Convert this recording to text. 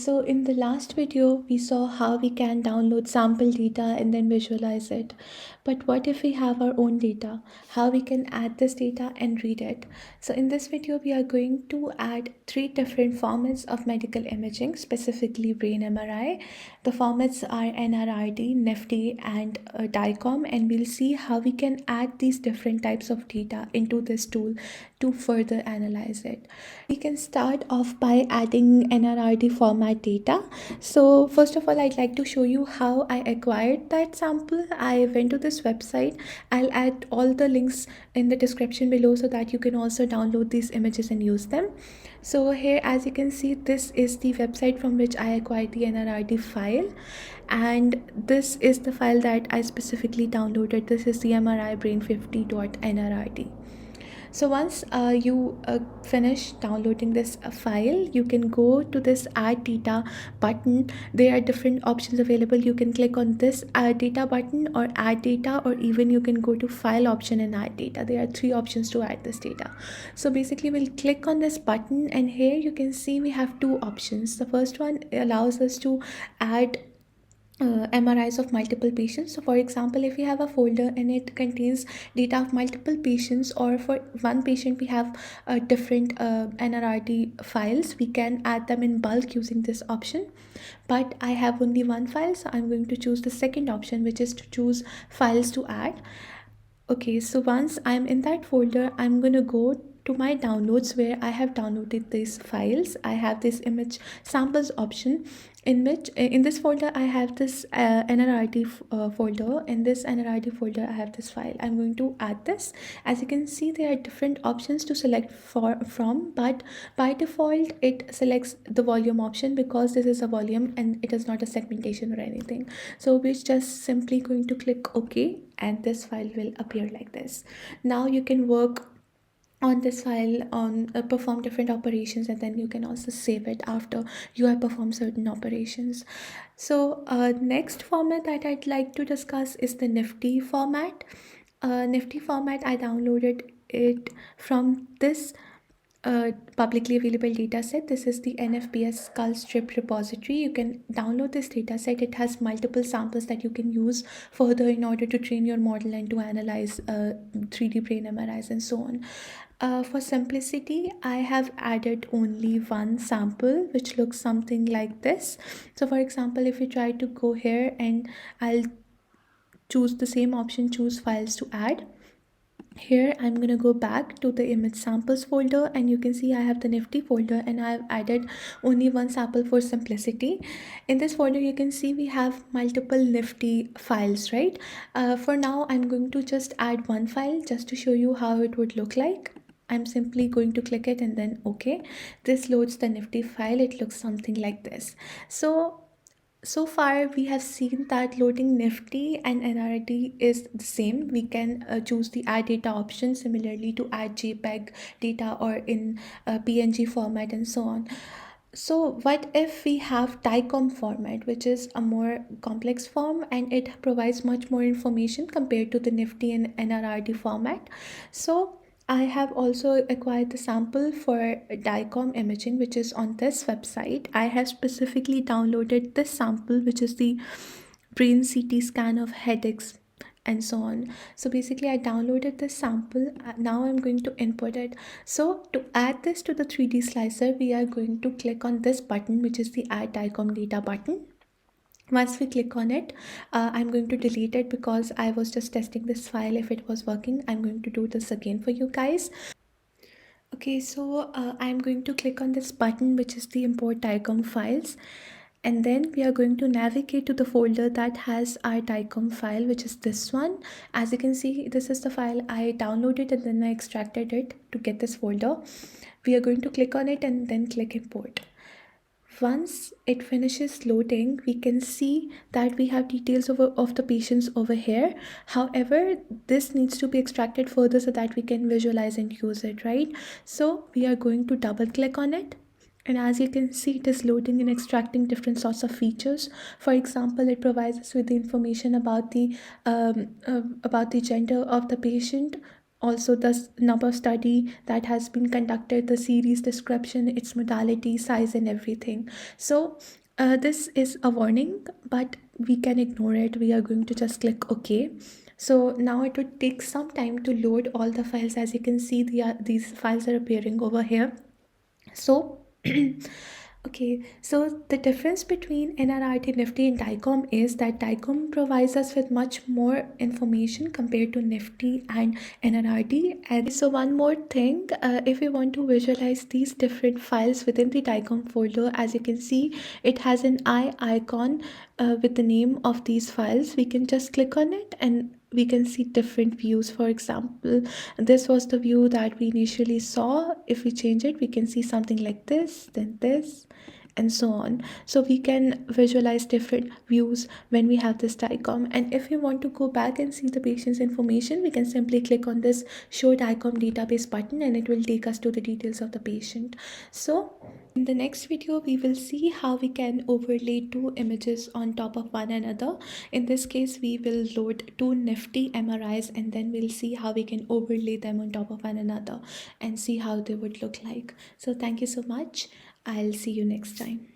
so in the last video, we saw how we can download sample data and then visualize it. But what if we have our own data? How we can add this data and read it? So in this video, we are going to add 3 different formats of medical imaging, specifically brain MRI. The formats are Nrrd, Nifti, and DICOM, and we'll see how we can add these different types of data into this tool to further analyze it. We can start off by adding Nrrd format data. So first of all, I'd like to show you how I acquired that sample. I went to this website. I'll add all the links in the description below so that you can also download these images and use them. So here, as you can see, this is the website from which I acquired the Nrrd file, and this is the file that I specifically downloaded. This is the MRI brain50.nrrd. So once you finish downloading this file, you can go to this add data button. There are different options available. You can click on this add data button or add data, or even you can go to file option and add data. There are 3 options to add this data. So basically we'll click on this button, and here you can see we have 2 options. The first one allows us to add MRIs of multiple patients. So for example, if we have a folder and it contains data of multiple patients, or for one patient we have different Nrrd files, we can add them in bulk using this option. But I have only one file, so I'm going to choose the second option, which is to choose files to add. Okay, so once I'm in that folder, I'm going to go to my downloads where I have downloaded these files. I have this image samples option, in which in this folder I have this Nrrd folder. In this Nrrd folder I have this file. I'm going to add this. As you can see, there are different options to select from, but by default it selects the volume option because this is a volume and it is not a segmentation or anything. So we're just simply going to click OK, and this file will appear like this. Now you can work on this file on perform different operations, and then you can also save it after you have performed certain operations. So next format that I'd like to discuss is the Nifti format. Nifti format, I downloaded it from this publicly available dataset. This is the NFPS skull strip repository. You can download this dataset. It has multiple samples that you can use further in order to train your model and to analyze 3D brain MRIs and so on. For simplicity, I have added only one sample, which looks something like this. So for example, if you try to go here, and I'll choose the same option, choose files to add. Here I'm going to go back to the image samples folder, and you can see I have the Nifti folder, and I've added only one sample for simplicity. In this folder you can see we have multiple Nifti files, right? For now I'm going to just add one file just to show you how it would look like. I'm simply going to click it and then OK. This loads the Nifti file. It looks something like this. So far we have seen that loading Nifti and Nrrd is the same. We can choose the add data option similarly to add JPEG data or in PNG format and so on. So what if we have DICOM format, which is a more complex form, and it provides much more information compared to the Nifti and Nrrd format. So I have also acquired the sample for DICOM imaging, which is on this website. I have specifically downloaded this sample, which is the brain CT scan of headaches and so on. So basically I downloaded this sample. Now I'm going to input it. So to add this to the 3D slicer, we are going to click on this button, which is the add DICOM data button. Once we click on it, I'm going to delete it because I was just testing this file if it was working. I'm going to do this again for you guys. Okay, so I'm going to click on this button, which is the import DICOM files, and then we are going to navigate to the folder that has our DICOM file, which is this one. As you can see, this is the file I downloaded and then I extracted it to get this folder. We are going to click on it and then click import. Once it finishes loading, we can see that we have details of the patients over here. However, this needs to be extracted further so that we can visualize and use it, right? So we are going to double click on it. And as you can see, it is loading and extracting different sorts of features. For example, it provides us with the information about the gender of the patient, also the number of study that has been conducted, the series description, its modality, size, and everything. So this is a warning, but we can ignore it. We are going to just click OK. So now it would take some time to load all the files. As you can see, these files are appearing over here. So okay, so the difference between Nrrd, Nifty, and DICOM is that DICOM provides us with much more information compared to Nifty and Nrrd. And so one more thing, if we want to visualize these different files within the DICOM folder, as you can see, it has an eye icon with the name of these files. We can just click on it and we can see different views. For example, this was the view that we initially saw. If we change it, we can see something like this, then this, and so on. So we can visualize different views when we have this DICOM. And if we want to go back and see the patient's information, we can simply click on this show DICOM database button and it will take us to the details of the patient. So in the next video, we will see how we can overlay two images on top of one another. In this case, we will load two Nifty MRIs and then we'll see how we can overlay them on top of one another and see how they would look like. So thank you so much. I'll see you next time.